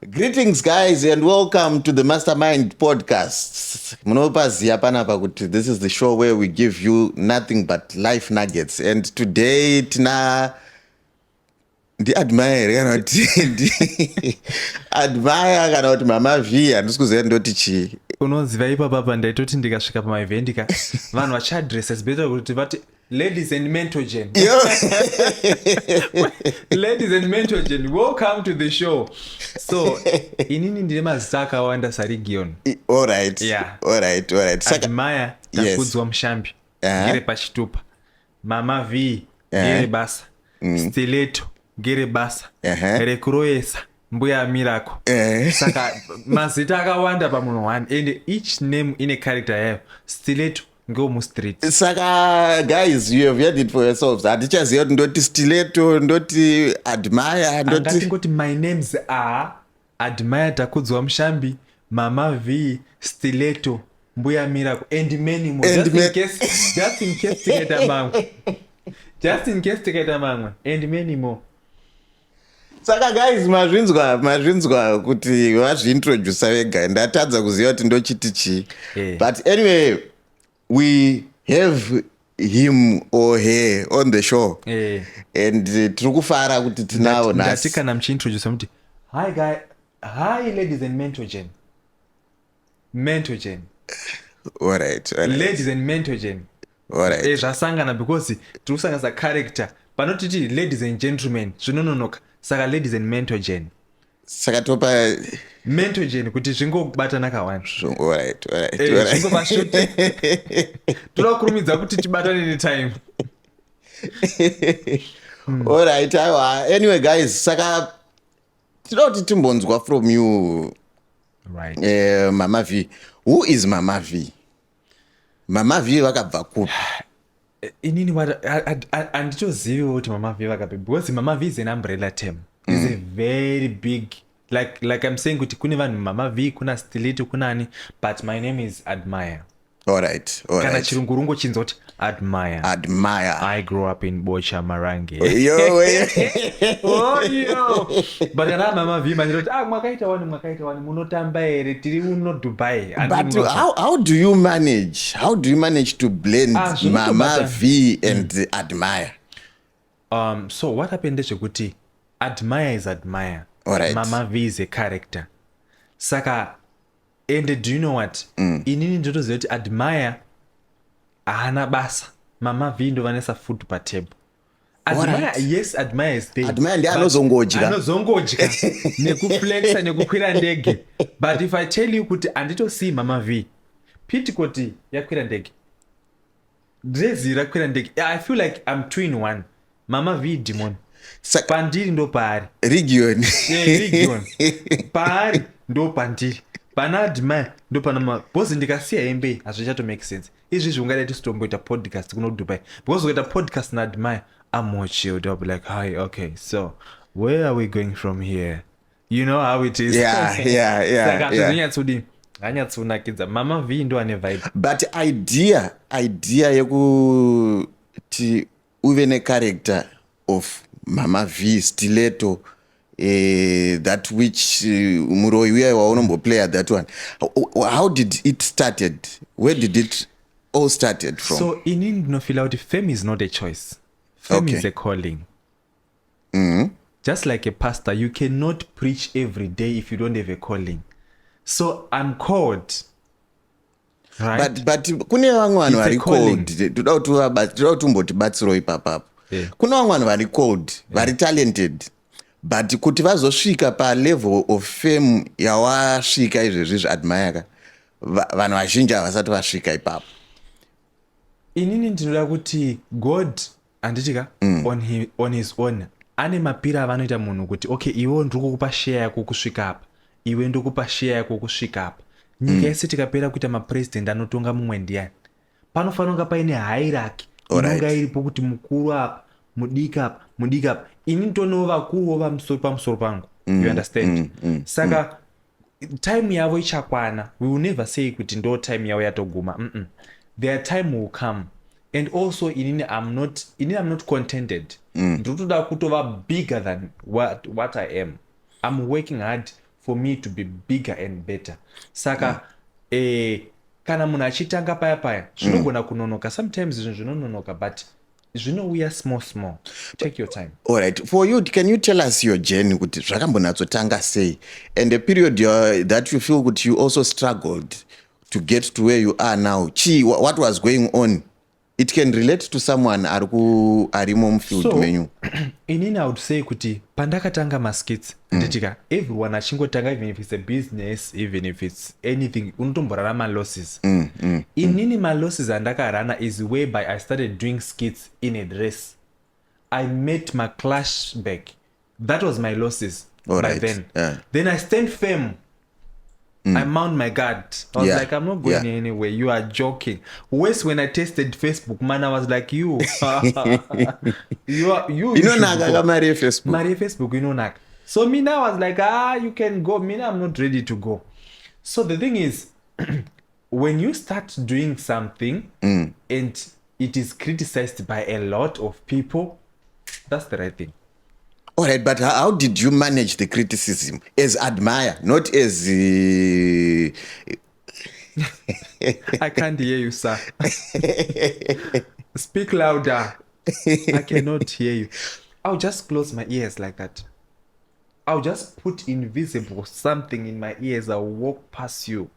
Greetings, guys, and welcome to the Mastermind Podcast. Munopaziya panapa kuti this is the show where we give you nothing but life nuggets. And today, tina Admire kana kuti Admire kana kuti Mama Vee andisikuziva ndoti chii. Unoziva ipapa ndaitoti ndikasvika pamaevhendika vanhu vachiadresa zibeta kuti vati ladies and mentorgen. Ladies and mentorgen, welcome to the show. So inini ndine mazita akawanda saregion. Alright. Yeah. Alright. Admire takudzwa Mushambi ngere pachitupa. Mama Vee ngere basa. Stiletto ngere basa. Rekuroyesa mbuya mirako. Saka mazita akawanda pamunhu one and each name in a character yayo. Stiletto go mu street. Saka guys, you have heard it for yourselves. Hatichaziva kuti ndoti Stiletto, ndoti Admire, ndoti angati my names are Admire takudzwa Mushambi, Mama Vee, Stiletto, mbuya mirako and many more. Just in case tiketa mamwe. Just in case tiketa mamwe and many more. Saka guys, mazvinzwa kuti vazviintroduce vega ndatadza kuziva kuti ndochiti chii. But anyway, we have him or her on the show. And tiri kufara kuti tinavo nhasi. Ndati kana muchiintroduce muti hi ladies and mentorgen. Alright. Ladies and mentorgen. Alright. Zvasangana because tiri kusanganisa character panotiti ladies and gentlemen zvinononoka saka ladies and mentorgen. Saka topa mentorgen kuti zvingobatana kawanda. Alright. Zvingobashote toda kurumidza kuti tibatane netime. Alright. Anyway guys, saka tinoda kuti timbonzwa from you. Right. Mama Vee. Who is Mama Vee? Mama Vee vakabva kupi? Inini handitozivi kuti Mama Vee vakabva because Mama Vee is an umbrella term. It's a very big, like I'm saying kuti kune vanhu Mama Vee, kuna Stiletto, kunani, but my name is Admire. Alright. Kana chirungurungo chinzoti Admire. I grew up in Bocha Marange. Yo. But kana Mama Vee manjoti mwakaita wani munotamba here tiri uno Dubai. But how do you manage? How do you manage to blend Mama Vee and Admire? So what happened is kuti Admire is Admire. Alright. Mama Vee is a character. Saka, and do you know what? Inini ndotoziva kuti Admire hana basa. Mama Vee ndo vanesa food pa table. Admire, yes, Admire is there. Admire ndi anozongodya nekuflexa nekukwira ndege. But if I tell you kuti anditosii Mama Vee, piti kuti yakwira ndege. Drezi rakwira ndege. I feel like I'm two in one. Mama Vee demon. Pandiri ndo paari. Region. Region. Paari ndo pandiri. Pana Admire ndo pana bosi ndikasiya hembe hazvichato make sense. Izvi zvingada titomboita podcast kuno Dubai. Because ukaita podcast na Admire, I'm more chilled. I'll be like, hi, okay, so where are we going from here? You know how it is. Yeah. Hanyatsonakidza. Mama Vee ndo ane vibe. But idea yekuti uve ne character of Mama Vee, Stiletto, that which Muroi where waunombo play at that one. How did it started? Where did it all started from? So inini ndinofila kuti fame is not a choice. Fame is a calling. Just like a pastor, you cannot preach every day if you don't have a calling. So I'm called. Right? But kune vamwe vanhu vari called. Toda kuti batsiro ipapapo. Kuna vamwe vanhu vari called, vari talented. But kuti vazosvika pa level of fame yawasvika izvezvi Admire, vanhu vazhinji havasati vasvika ipapo. Inini ndinoda kuti God anditika on his own ane mapira avanoita munhu kuti okay, iwe ndikukupa share yako kusvika apa, iwe ndikupa share yako kusvika apa. Nyika yese tikapera kuita mapresident anotonga mumwe ndiani, panofanira kunge paine hierarchy inonga iripo kuti mukuru apa, mudiki apa. Ini nditonewo vakuru pamusoro pangu. You understand? Saka time yavo ichakwana. We will never say kuti ndo time yavo yatoguma. Their time will come. And also inini I'm not contented. Ndotoda kutova bigger than what I am. I'm working hard for me to be bigger and better. Saka kana munhu achitanga paya zvinogona kunonoka. Sometimes zvinhu zvinononoka, but zvinouya small. Take your time. All right, for you, can you tell us your journey kuti zvakambonatsotanga sei, and the period that you feel that you also struggled to get to where you are now? What was going on? It can relate to someone arimo mufield menu. Inini I would say kuti pandakatanga maskits nditika everyone achingotanga, even if it's a business, even if it's anything, unotomborarama losses. Inini my losses andakarana is whereby I started doing skits in a dress. I met my clash back. That was my losses by then. Then I stand firm. I mount my guard. I was like, I'm not going anywhere. You are joking. Worse, when I tested Facebook, man, I was like, you know, Maria Facebook, you know, so me now I was like, you can go. Me now I'm not ready to go. So the thing is, when you start doing something and it is criticized by a lot of people, that's the right thing. All right, but how did you manage the criticism as Admire, not as... I can't hear you, sir. Speak louder. I cannot hear you. I'll just close my ears like that. I'll just put invisible something in my ears. I'll walk past you.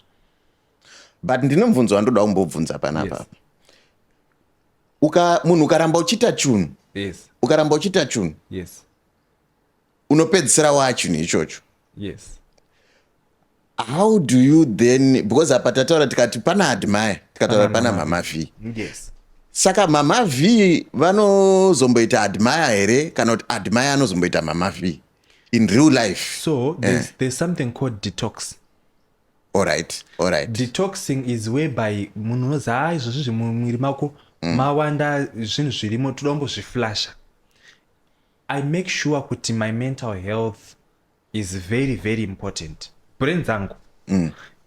But ndinomvunzo wandoda kumbobvunza panapa. Munhu ukaramba uchita tune. Yes. Ukaramba uchita tune. Yes. Unopedzisira wachuni ichocho. Yes. How do you then, because apa tataura tikati pana Admire, tikataura pana Mama Vee. Yes. Saka Mama Vee vanozomboita Admire here kana kuti Admire anozomboita Mama Vee in real life? So there's something called detox. All right. Detoxing is whereby munhu unoza izvozvo zvimumwiri mako mawanda zvinhu zvirimo todombo zviflasha. I make sure kuti my mental health is very, very important. Brain zangu.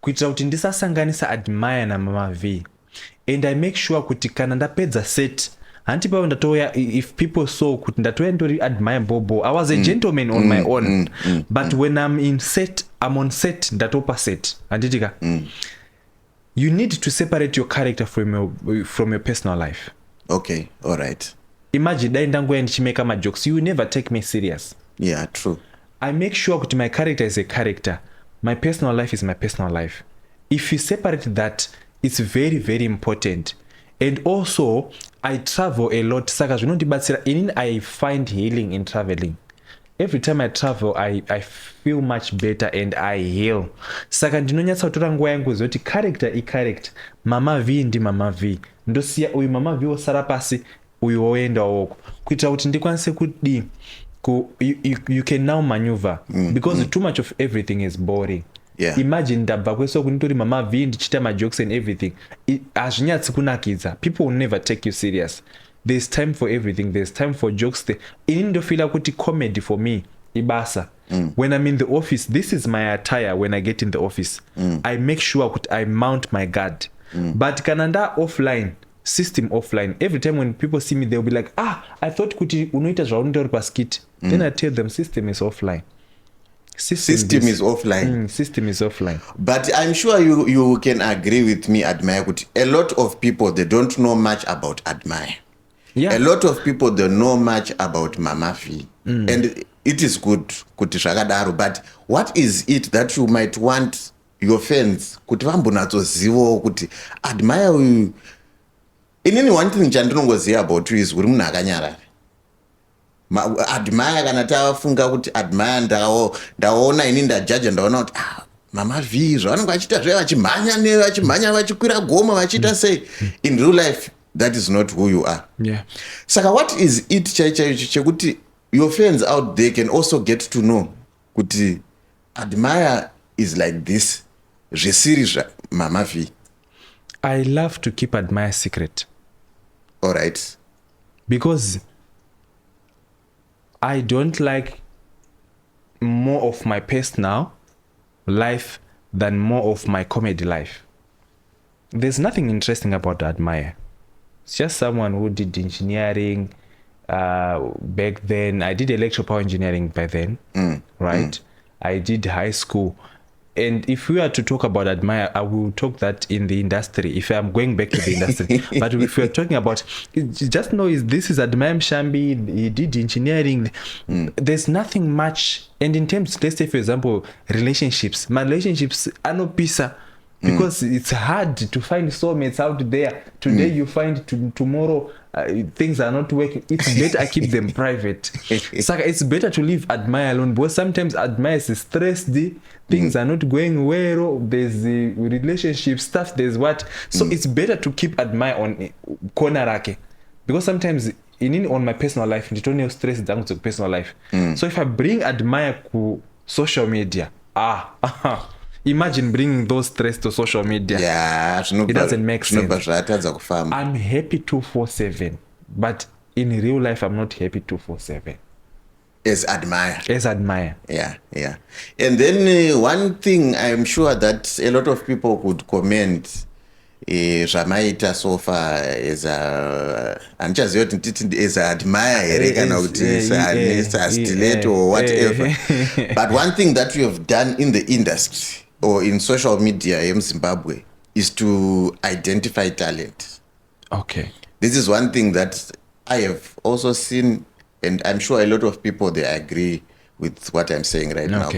Kuitira kuti ndisasanganisa Admire na Mama Vee. And I make sure kuti kana ndapedza set, handipa ndatoya, if people saw kuti ndatoya ndori Admire Bobo, I was a gentleman on my own. But when I'm on set, ndatopa set. Handitika. You need to separate your character from your personal life. Okay, all right. Imagine dai ndangoya ndichimeka ma jokes, you never take me serious. Yeah, true. I make sure that my character is a character. My personal life is my personal life. If you separate that, it's very, very important. And also, I travel a lot. Saka I find healing in traveling. Every time I travel, I feel much better and I heal. Saka ndinonyatsa kutora nguwa yangu zoti character i-character. Mama Vee ndi Mama Vee. Ndosiya uyu Mama Vee osara pasi, uyu oenda woko. Kuitira kuti ndikwanise kudi you can now maneuver because too much of everything is boring. Yeah. Imagine ndabva kweso kunitori Mama Vee ndichita ma jokes and everything. Azvinyatsi kunakidza. People will never take you serious. There's time for everything. There's time for jokes. Inini ndofila kuti comedy for me ibasa. When I'm in the office, this is my attire when I get in the office. I make sure that I mount my guard. But kananda offline, system offline, every time when people see me, they'll be like, I thought kuti unoita zvaunondori paskit. Then I tell them system is offline. System is offline. System is offline. But I'm sure you can agree with me, Admire, kuti a lot of people, they don't know much about Admire. Yeah. A lot of people don't know much about Mama Vee. And it is good kuti zvakadaro, but what is it that you might want your fans kuti vambonatsozivawo kuti Admire uyu? Inini one thing chandinongoziva about you is uri munhu akanyarara. Admire kana tafunga kuti Admire ndaona ini ndajaja ndaona kuti Mama Vee zvavanenge vachita zve vachimhanya vachikwira goma vachiita sei. In real life, that is not who you are. Yeah. Saka what is it chekuti your fans out there can also get to know kuti Admire is like this, zvisiri Mama Vee? I love to keep Admire secret. All right. Because I don't like more of my personal life than more of my comedy life. There's nothing interesting about Admire. It's just someone who did engineering back then. I did electrical power engineering by then, right? I did high school. And if we are to talk about Admire, I will talk that in the industry, if I'm going back to the industry. But if we're talking about, just know this is Admire Mushambi, he did engineering. There's nothing much. And in terms, let's say, for example, relationships. My relationships are no pisa. Because it's hard to find soulmates out there. Today you find, tomorrow things are not working. It's better I keep them private. So it's better to leave Admire alone, because sometimes Admire is stressed. Things are not going well. There's the relationship stuff. There's what. So it's better to keep Admire on corner rake, because sometimes on my personal life, I don't stress down to personal life. So if I bring Admire to social media, imagine bringing those stress to social media. Yeah, it doesn't make sense. I'm happy 247, but in real life, I'm not happy 247. As Admire. Yeah. And then one thing I'm sure that a lot of people could comment, Ramaita so far as a Admire, a stiletto or whatever. But one thing that you have done in the industry or in social media in Zimbabwe is to identify talent. Okay. This is one thing that I have also seen, and I'm sure a lot of people, they agree with what I'm saying right now.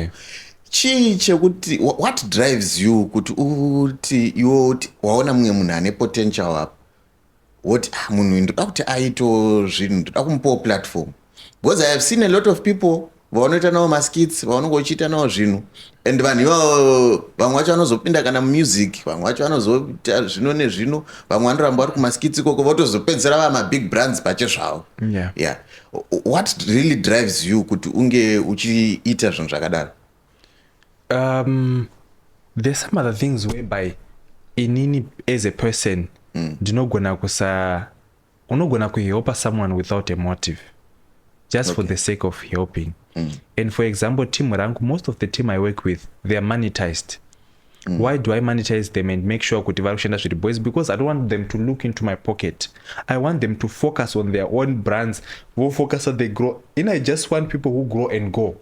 What drives you kuti waona mumwe munhu ane potential apo woti munhu ndoda kuti aito zvinhu ndoda kumupawo platform? Because I have seen a lot of people vanoita nawo maskits, vanongochiita nawo zvinhu, and vanhu ivavo vamwe vacho vanozopinda kana music, vamwe vacho vanozoita zvino nezvino, vamwe vanoramba vari kumaskits ikoko votozopedzera vamabig brands pache zvavo. Yeah. What really drives you kuti unge uchiita zvinhu zvakadaro? There's some other things whereby inini as a person unogona kuhelpa someone without a motive, just for the sake of helping. And for example, team rank, most of the team I work with, they are monetized. Why do I monetize them and make sure kuti vari kushanda zviri boys? Because I don't want them to look into my pocket. I want them to focus on their own brands, who focus on they grow. And I just want people who grow and go.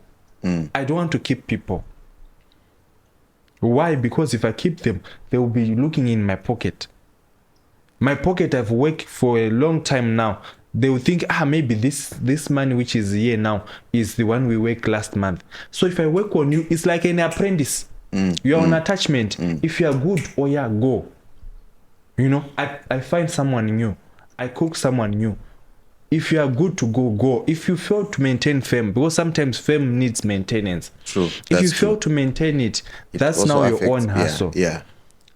I don't want to keep people. Why? Because if I keep them, they will be looking in my pocket. My pocket, I've worked for a long time now. They will think, maybe this money which is here now is the one we worked last month. So if I work on you, it's like an apprentice. You are on attachment. If you are good, go. You know, I find someone new. I cook someone new. If you are good to go. If you fail to maintain fame, because sometimes fame needs maintenance. True. If you fail to maintain it, that's now your own hustle. Yeah.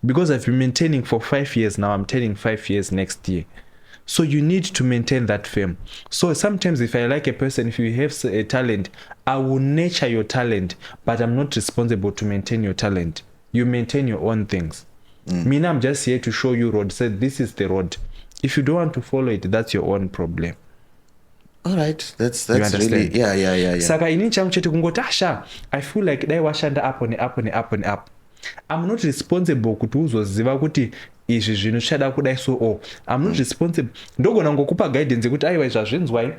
Because I've been maintaining for 5 years now. I'm turning 5 years next year. So you need to maintain that fame. So sometimes if I like a person, if you have a talent, I will nurture your talent, but I'm not responsible to maintain your talent. You maintain your own things. Me now, I'm just here to show you road. Say this is the road. If you don't want to follow it, that's your own problem. All right, that's really yeah. Saka ini changu chete kungoti I feel like dai washanda up. I'm not responsible kuti uzoziva kuti izvi zvinhu zvichada kudai so I'm not responsible. Ndogona ngokupa guidance kuti aiwa zvazvinzwai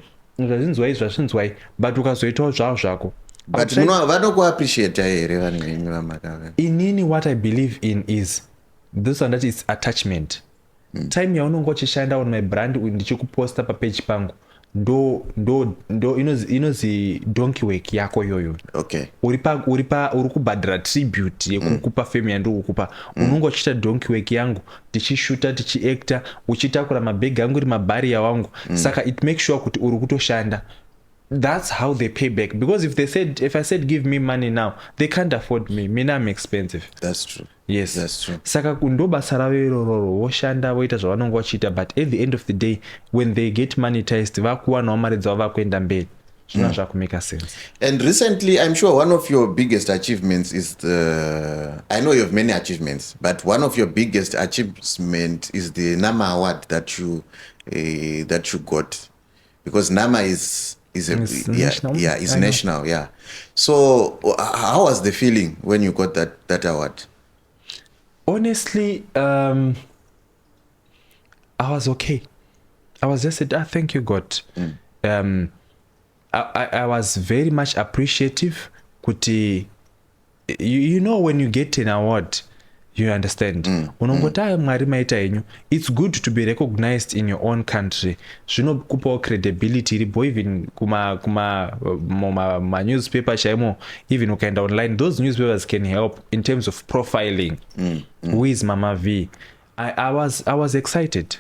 but ukazoitawo zvavo zvako. But vanokuappreciate here vanhu venyu vamakava. Inini what I believe in is this one, that is attachment. Time yaunonga uchishanda on my brand ndichikuposta papage pangu ndo inozi donkey work yako yoyo. Okay. Uri kubhadhara tribute yekukupa fame yandokukupa. Unonga uchita donkey work yangu, tichishuta, tichiacta, uchitakura mabhegi angu uri mabarrier wangu. Saka it makes sure kuti uri kutoshanda. That's how they pay back. Because if I said give me money now, they can't afford me. Mina I'm expensive. That's true. Yes. That's true. Saka ndo basa ravo iroro woshanda woita zvavanonga vachiita, but at the end of the day when they get monetized vakuwanawo mari dzavo vakuenda mberi. Zvina zvakumeka sense. And recently I'm sure one of your biggest achievements is I know you have many achievements, but one of your biggest achievement is the NAMA award that you got, because NAMA is national. Yeah. So how was the feeling when you got that award? Honestly, I was okay. I was just said, thank you, God. I was very much appreciative kuti you know when you get an award, you understand, unongoti mwari maita henyu. It's good to be recognized in your own country. Zvinokupawo credibility iripo, even kuma newspaper chaimo, even ukaenda online, those newspapers can help in terms of profiling. Who is Mama Vee? I was excited.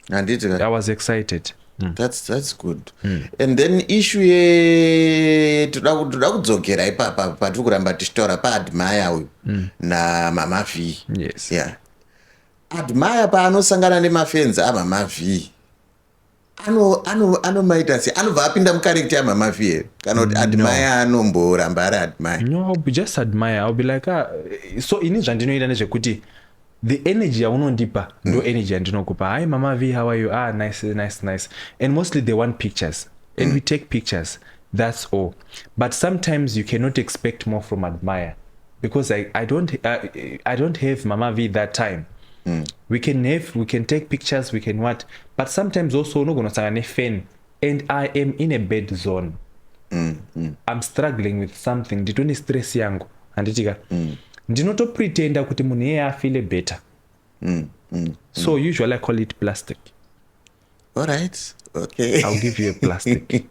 I was excited. That's good. And then issue ye toda kudzokera ipapa patiri kuramba tichitaura paAdmire uyu na Mama Vee. Yes. Yeah. Admire paanosangana nemafenzi aMama Vee anomaita sei, anobva apinda mucharacter yaMama Vee kana kuti Admire anomboramba ari Admire? No, I'll be just Admire. I'll be like, so ini zvandinoita nezvekuti the energy yaunondipa ndo energy yandinokupa. Hi Mama Vee, how are you? Nice. And mostly they want pictures, and we take pictures. That's all. But sometimes you cannot expect more from Admire, because I don't have Mama Vee that time. We can take pictures, we can what, but sometimes also no gonna fan, and I am in a bad zone. I'm struggling with something. Nditoni stress yangu anditika ndinotopretenda kuti munhu iye afile better. So usually I call it plastic. All right. Okay. I'll give you a plastic.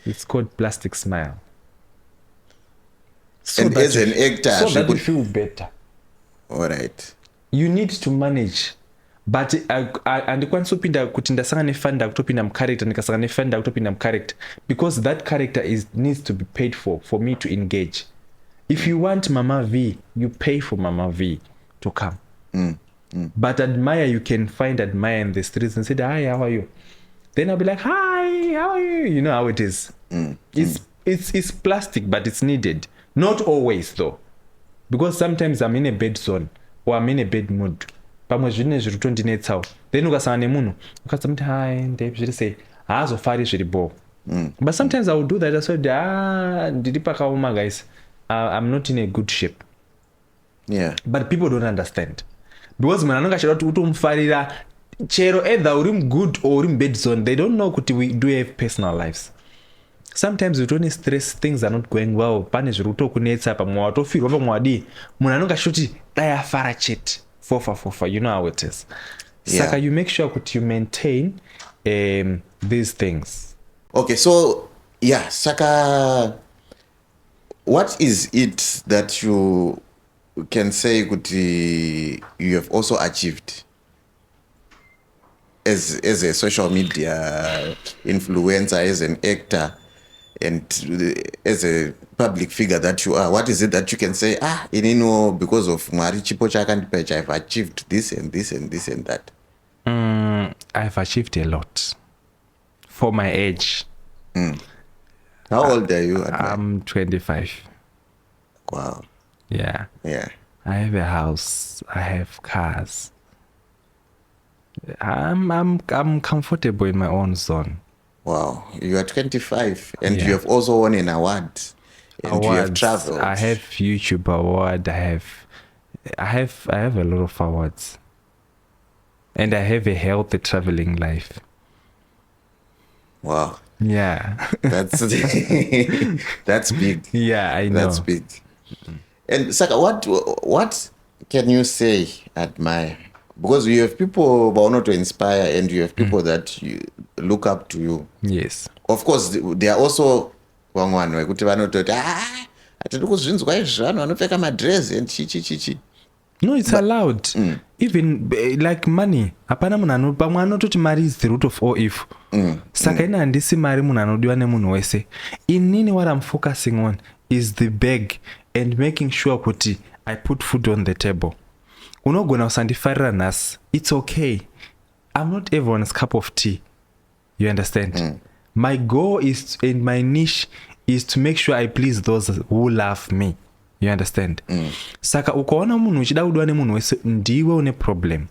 It's called plastic smile. So and as an actor, so that you feel better. All right. You need to manage. But andikwanisa kupinda kuti ndasanga nefanda kutopinda mcharacter ndikasanga nefanda kutopinda mcharacter, because that character needs to be paid for me to engage. If you want Mama Vee, you pay for Mama Vee to come. But Admire, you can find Admire in the streets and say, hi, how are you? Then I'll be like, hi, how are you? You know how it is. It's plastic, but it's needed. Not always though, because sometimes I'm in a bad zone or I'm in a bad mood. Pamwe zvine zviri kutondinetsawo, then ukasangana nemunhu ukasamuti hi ndei zviri sei haazofari zviripo. But sometimes I will do that. I said, ndiri pakaoma guys, I'm not in a good shape. Yeah. But people don't understand, because munhu anenge achida kuti utomufarira chero either uri good or uri bad zone, they don't know kuti we do have personal lives. Sometimes we don't stress, things are not going well, pane zviri kutokunetsa pamwe watofirwa pamwe wadi, munhu anenge achiti dai afara chete fofa, you know how it is. Yeah. Saka you make sure that you maintain these things. Okay, so yeah, Saka, what is it that you can say kuti you have also achieved as a social media influencer, as an actor, and as a public figure that you are? What is it that you can say, because of Mwari Chipo Chakandipecha, I've achieved this and this and this and that? I've achieved a lot for my age. How old are you? I'm 25. Wow. Yeah. Yeah. I have a house. I have cars. I'm comfortable in my own zone. Wow. You are 25 and you have also won an award. And you have traveled. I have YouTube award. I have a lot of awards. And I have a healthy traveling life. Wow. Yeah. That's that's big. Yeah, I know. That's big. And Saka, what can you say, Admire? Because you have people who want to inspire, and you have people that you look up to you. Yes. Of course, there are also one wekuti vanototi atidi kuzvinzwa izvi vanhu vanopfeka madress and chichi. No, it's allowed. Even like money. Hapana munhu pamwe anototi mari is the root of all evil. Saka ina handisi mari munhu anodiwa nemunhu wese. Inini what I'm focusing on is the bag and making sure kuti I put food on the table. Unogona usandifarira nhasi. It's okay. I'm not everyone's cup of tea. You understand? My goal is, and my niche is to make sure I please those who love me. You understand? Saka ukaona munhu uchida kudiwa nemunhu wese ndiwe une problem.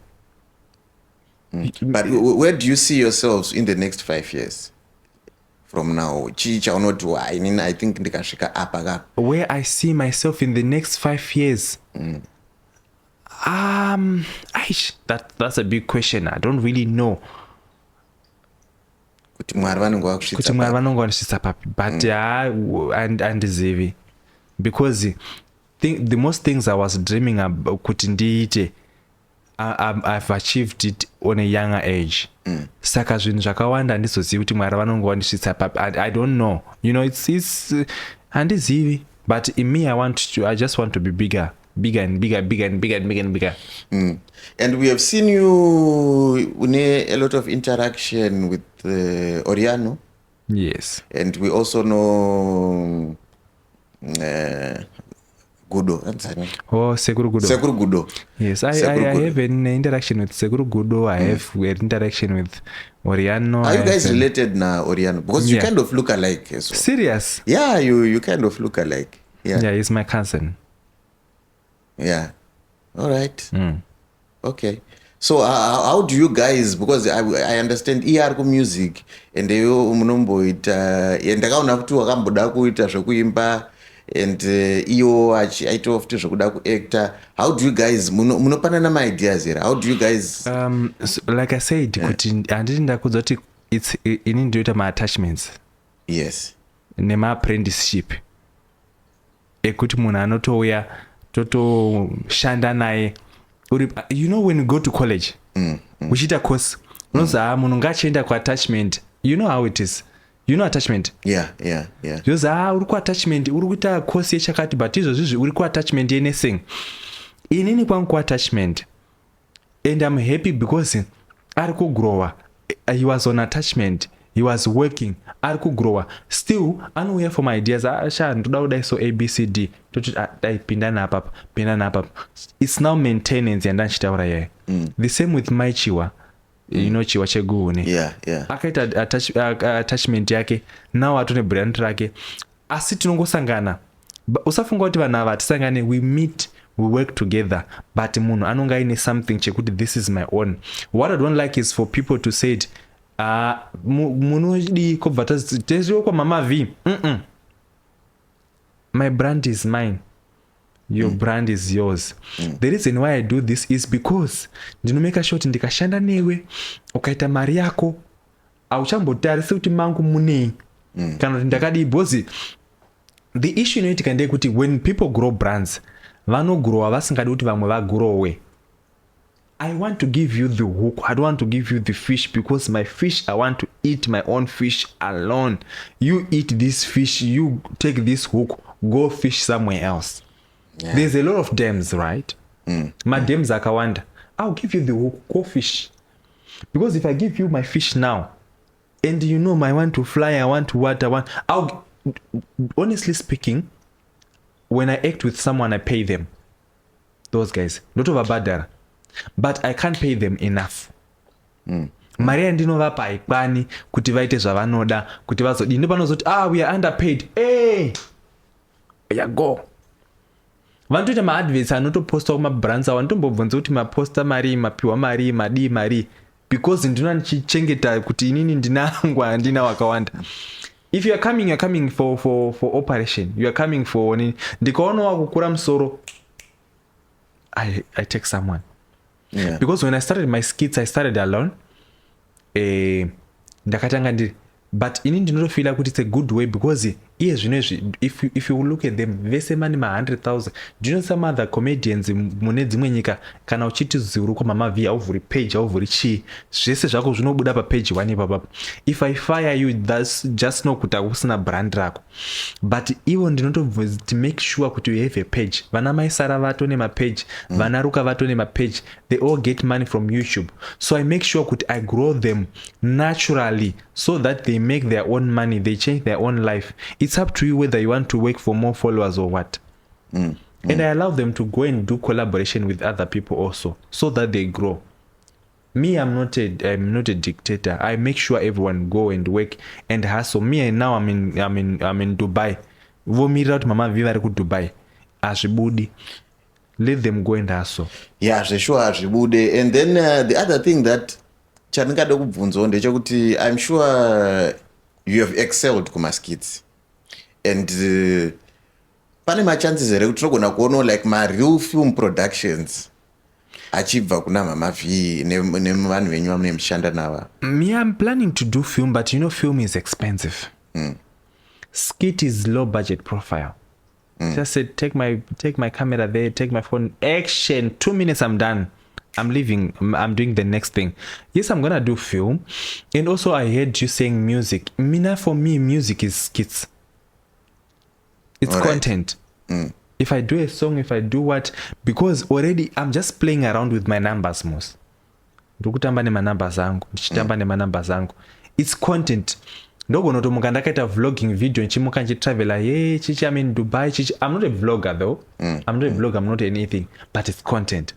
But where do you see yourselves in the next 5 years from now? I think ndikasvika apa. Where I see myself in the next 5 years? That's a big question. I don't really know. Kuti Mwari vanongwandisvitsa papi, but andizivi, because the most things I was dreaming about kuti ndiite, I've achieved it on a younger age. Saka zvinhu zvakawanda ndizozivi kuti Mwari vanongondisvitsa papi. I don't know, you know, it's handizivi, but in me I just want to be bigger and bigger. And we have seen you a lot of interaction with Oriano. Yes. And we also know Gudo. Oh, Sekuru Gudo. Yes, I have an interaction with Sekuru Gudo. I have an interaction with Oriano. Are you guys related now, Oriano? Because you kind of look alike. So. Serious? Yeah, you kind of look alike. Yeah, he's my cousin. Yeah. All right. Okay. So how do you guys, because I understand ERK music and munomboita ndakaona kuti wakamboda kuita zvekuimba and iyo achiitawo futi zvekuda kuactor. How do you guys munopanana ma-ideas here? How do you guys so, like I said, kuti handiti ndakudza kuti ini ndoita ma-attachments. Yes. Nema-apprenticeship ekuti munhu anotouya totoshanda naye. You know, when you go to college uchiita course unoza munhu ngachienda kuattachment. You know how it is. You know attachment? Yeah. Yoza uri kuattachment, uri kuita course yechakati, but izvozvizvi uri kuattachment yenything. Inini kwangu kuattachment, and I'm happy because ari kugrowa. He was on attachment, he was working, ari kugrowa. Still anouya for my ideas. Ndoda kudai so ABCD toti dai pindana apa. It's now maintenance yandanchitaura yaye. The same with my Chiwa. You know Chiwa Chegune. Yeah. Akaita attachment yake, now atone brand rake. Asi tinongosangana. Usafunga kuti vanhu ava tisangane, we meet, we work together, but munhu anonga ine something chekuti this is my own. What I don't like is for people to say it, munhu di kobva tezio kwa Mama Vee. My brand is mine. Your brand is yours. The reason why I do this is because ndinomeka sure kuti ndikashanda newe ukaita mari yako auchambotarisi kuti mangu munei kana kuti ndakadi bozi. The issue inoitika ndeyekuti when people grow brands vanogrowa vasingadi kuti vamwe vagrowe. I want to give you the hook. I don't want to give you the fish because my fish, I want to eat my own fish alone. You eat this fish, you take this hook, go fish somewhere else. Yeah. There's a lot of dams, right? My dams akawanda. I'll give you the hook, go fish. Because if I give you my fish now, and you know I want to fly, I want to what I want, honestly speaking, when I act with someone, I pay them. Those guys, not over badara. But I can't pay them enough. Maria ndinovapa haikwani kuti vaite zvavanoda kuti vazodi ndopanozoti we are underpaid. Hey, go. Vantoita ma-adverts anotoposta kumabrands awa ndombobvunza kuti maposta mari, mapiwa mari, madi mari, because ndina ndichichengeta kuti inini ndinangwa handina wakawanda. If you are coming, you're coming for operation. You are coming for ndikaona wakukura musoro, I take someone. Yeah. Because when I started my skits, I started alone. Ndakatanga ndiri. But inini ndinotofila kuti it's a good way because if you look at them, vese mani 100,000. Do you know some other comedians mune dzimwe nyika kana uchiti zuru kwa Mama Vee auvhuri page auvhuri chi zvese zvako zvinobuda pa page 1 ipapo. If I fire you, that's just no kuti akusina brand rako. But iwo ndinotobvunza to make sure kuti you have a page. Vana maisara vato nema page, vana ruka vato nema page. They all get money from YouTube. So I make sure kuti I grow them naturally so that they make their own money, they change their own life. It's up to you whether you want to work for more followers or what. And I allow them to go and do collaboration with other people also, so that they grow. Me, I'm not a dictator. I make sure everyone go and work and hustle. Me, and now I'm in Dubai. Vomira out Mama Vee vari ku Dubai. Azvibudi. Let them go and hustle. Yeah, sure, azvibudi. And then the other thing that chandingada kubvunza ndechekuti I'm sure you have excelled kumaskits. And pane machances here kuti tinogona kuona like real film productions achibva kuna Mama Vee nevanhu venyu vamune mushanda nava. Me, I'm planning to do film, but you know film is expensive. Skit is low budget profile. Just said, take my camera there, take my phone, action, 2 minutes, I'm done. I'm leaving. I'm doing the next thing. Yes, I'm gonna do film. And also I heard you saying music. Mina, for me, music is skits. It's all content. Right. If I do a song, if I do what, because already I'm just playing around with my numbers most. It's content. Ndogonotomuka ndakaita vlogging video nchimuka nchitravela chichi I'm in Dubai chichi. I'm not a vlogger though. I'm not a vlogger, I'm not anything, but it's content.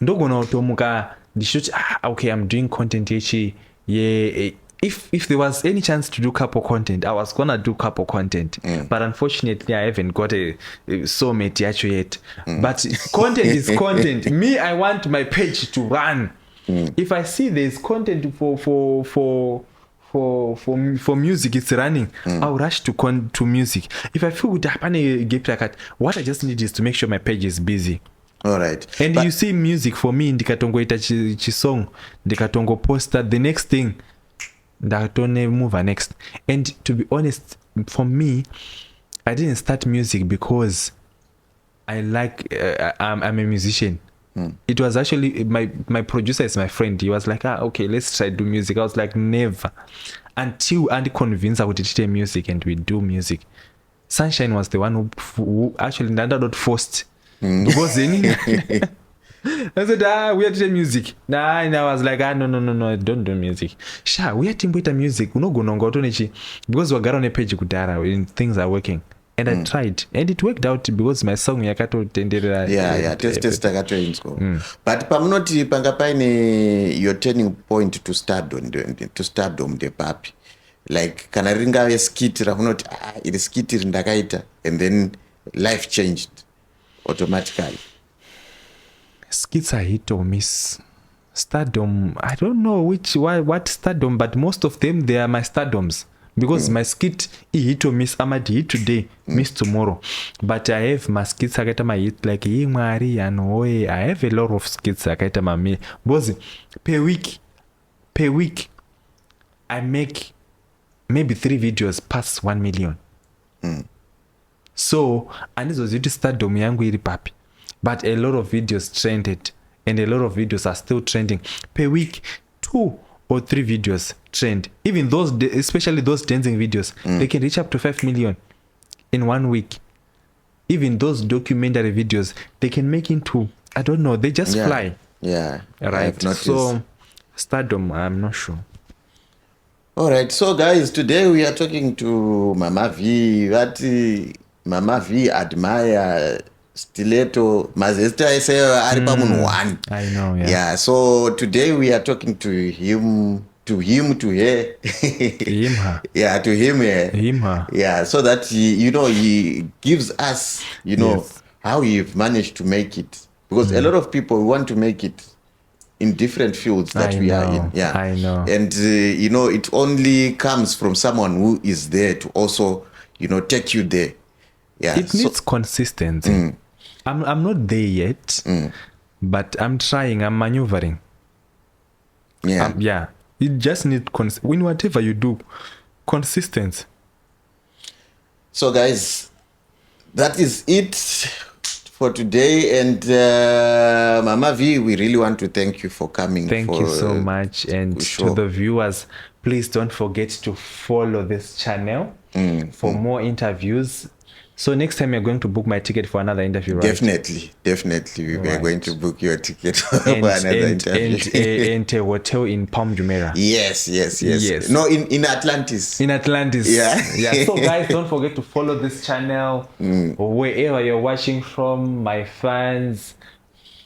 Ndogonotomuka ndishuti okay, I'm doing content chichi. Yeah, if there was any chance to do couple content, I was gonna do couple content. But unfortunately I haven't got a soulmate yet. But content is content. Me, I want my page to run. If I see there's content for music, it's running, I'll rush to music. If I feel what I just need is to make sure my page is busy. All right. And you see music for me, ndikatongo ita chi song, ndikatongo poster, the next thing, ndatone move next. And to be honest, for me, I didn't start music because I like, I'm a musician. It was actually my producer is my friend. He was like, okay, let's try to do music. I was like, never. Until Andy convinced I would teach music and we do music. Sunshine was the one who actually not forced. Because then I said, we are teaching music. And I was like, no, don't do music. Sha, we are teaching music. Because we're on a page and things are working. And I tried, and it worked out because my song yakato tendera. Test but pamunoti pangapaine your turning point to stardom the papi. Like kana ringa skit rakunoti it skit ndakaita, and then life changed automatically. Skits are hit or miss. Stardom, I don't know what stardom, but most of them they are my stardoms. Because my skit hit or miss, I'm hit today, miss tomorrow. But I have my skits I get my hit like Mari and Oe. I have a lot of skits I get my me. Because per week, I make maybe 3 videos past 1 million. So, and this was it stardom yangu iri papi. But a lot of videos trended, and a lot of videos are still trending. Per week, 2 or 3 videos trend. Even those, especially those dancing videos, they can reach up to 5 million in 1 week. Even those documentary videos, they can make into, I don't know, they just fly. Yeah. Right. So, stardom, I'm not sure. All right. So, guys, today we are talking to Mama Vee. Mama Vee, Admire, Stiletto, Mazesta, I say, Aripamun one. I know, yeah. So today we are talking to him, to her. Him, her. Yeah, to him, her. Yeah, so that he gives us, how you've managed to make it. Because a lot of people want to make it in different fields that we are in. Yeah, I know. And, it only comes from someone who is there to also, take you there. Yeah. It needs consistency. I'm not there yet, but I'm trying. I'm maneuvering. Yeah. You just need when whatever you do, consistency. So, guys, that is it for today. And Mama Vee, we really want to thank you for coming. Thank you so much. And to the viewers, please don't forget to follow this channel for more interviews. So next time you're going to book my ticket for another interview, right? Definitely. We are going to book your ticket for another interview. And a hotel in Palm Jumeirah. Yes. No, in Atlantis. In Atlantis. Yeah. So guys, don't forget to follow this channel wherever you're watching from. My fans,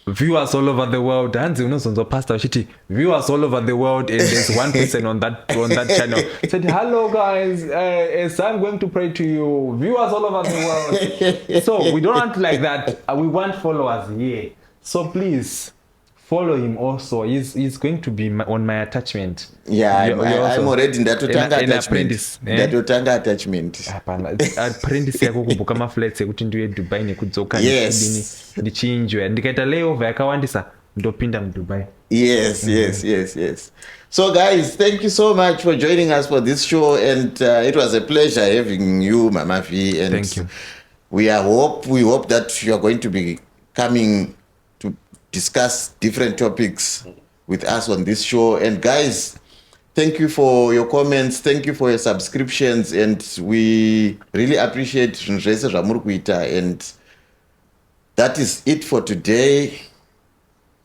viewers all over the world. Viewers all over the world, and there's one person on that channel said, "Hello guys, as I'm going to pray to you, viewers all over the world." So we don't want like that. We want followers here. So please follow him also. He's going to be on my attachment. Yeah, I'm already in that apprentice. Attachment. Apprentice yako kubuka maflights ekuti ndiye Dubai nekudzoka ndichinjwe ndikaita layover yakawandisa ndopinda muDubai. Yes. So guys, thank you so much for joining us for this show, and it was a pleasure having you, Mama Vee. And thank you. we hope that you are going to be coming to discuss different topics with us on this show. And guys, thank you for your comments, thank you for your subscriptions, and we really appreciate zvese zvamuri kuita. And that is it for today.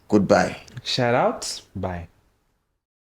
Goodbye. Shout out. Bye.